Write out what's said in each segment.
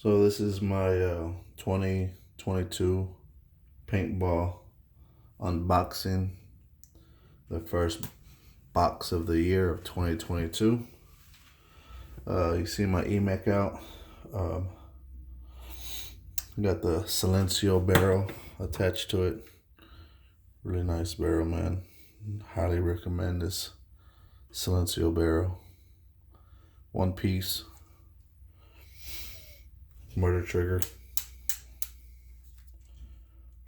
So this is my 2022 paintball unboxing. The first box of the year of 2022. You see my EMAC out. Got the Silencio barrel attached to it. Really nice barrel, man. Highly recommend this Silencio barrel. One piece. Murder trigger.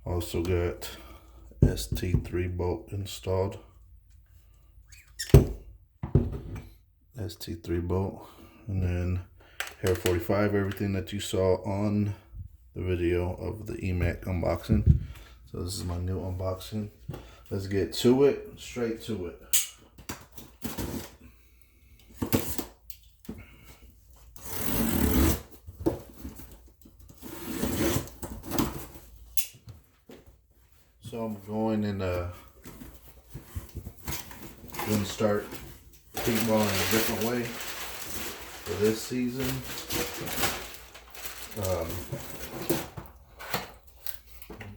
Also got ST3 bolt installed. ST3 bolt. And then Hair 45, everything that you saw on the video of the EMAC unboxing. So this is my new unboxing. Let's get to it, straight to it. So I'm going to start paintballing in a different way for this season.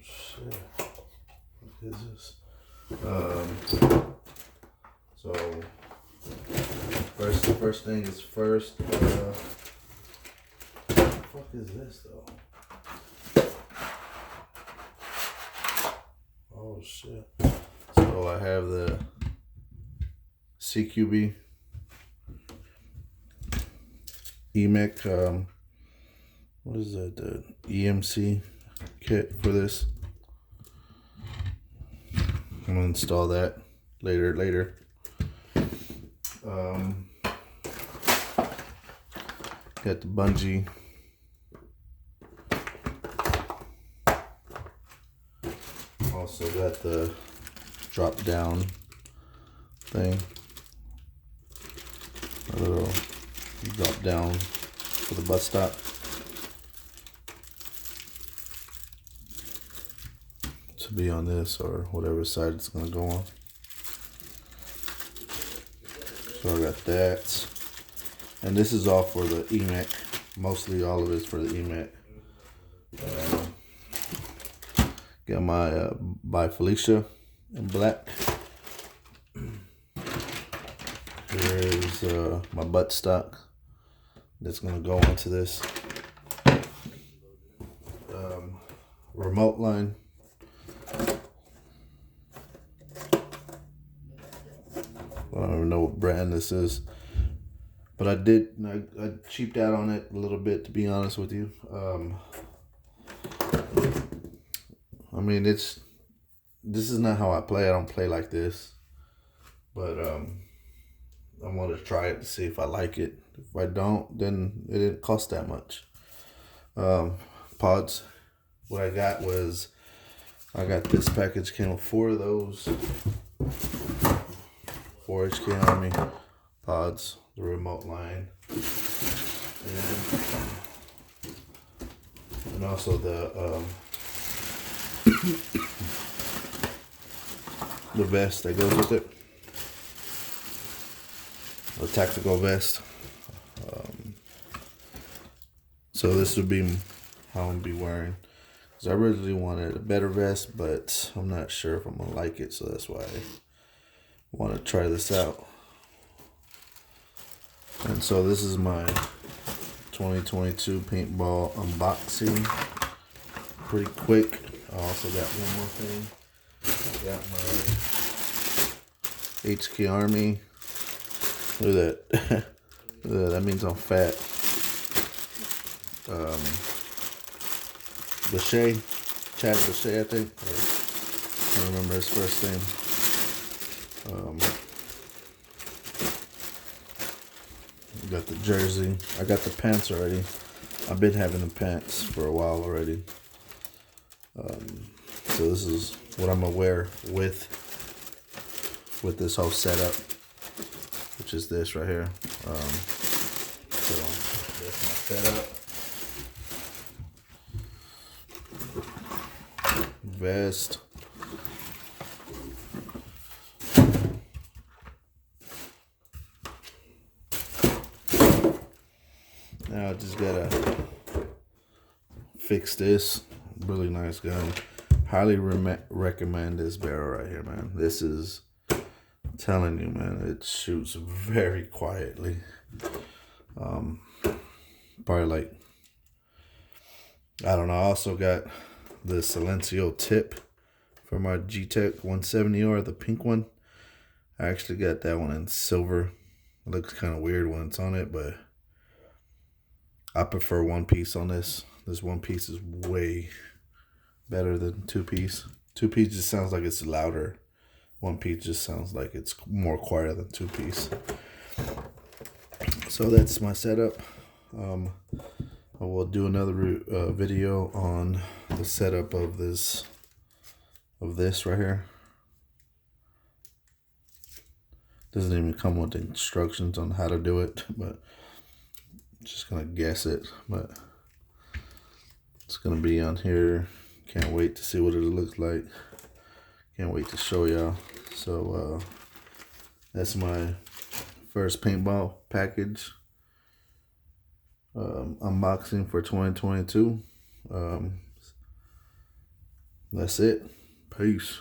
Shit. What is this? So first thing is first. What the fuck is this though? Oh shit. So I have the CQB EMAC, what is that, the EMC kit for this. I'm gonna install that later. Got the bungee. Also got the drop down thing. A little drop down for the bus stop. To be on this or whatever side it's gonna go on. So I got that. And this is all for the EMAC. Mostly all of it's for the EMAC. Got my by Felicia in black. Here is my buttstock that's gonna go onto this. Remote line. I don't even know what brand this is, but I cheaped out on it a little bit, to be honest with you. I mean, this is not how I play. I don't play like this, but I want to try it to see if I like it. If I don't, then it didn't cost that much. Pods. What I got was, I got this package, came with 4 of those. 4 HK Army pods, the remote line, and also the the vest that goes with it, the tactical vest. So this would be how I'm gonna be wearing. Cause I originally wanted a better vest, but I'm not sure if I'm gonna like it, so that's why I want to try this out. And so this is my 2022 paintball unboxing. Pretty quick. I also got one more thing. I got my HK Army. Look at that. Look at that. That means I'm fat. Boucher, Chad Boucher, I think. I can't remember his first name. Got the jersey. I got the pants already. I've been having the pants for a while already. So this is what I'm gonna wear with this whole setup, which is this right here. So that's my setup. Vest. Now I just gotta fix this. Really nice gun. Highly recommend this barrel right here, man. This is, I'm telling you, man, it shoots very quietly. Probably like, I don't know. I also got the Silencio tip for my G-Tech 170R, the pink one. I actually got that one in silver. It looks kind of weird when it's on it, but I prefer one piece on this. This one piece is way better than two piece. Two piece just sounds like it's louder. One piece just sounds like it's more quiet than two piece. So that's my setup. I will do another video on the setup of this right here. Doesn't even come with instructions on how to do it, but I'm just gonna guess it. But it's gonna be on here. Can't wait to see what it looks like. Can't wait to show y'all. So that's my first paintball package unboxing for 2022. That's it. Peace.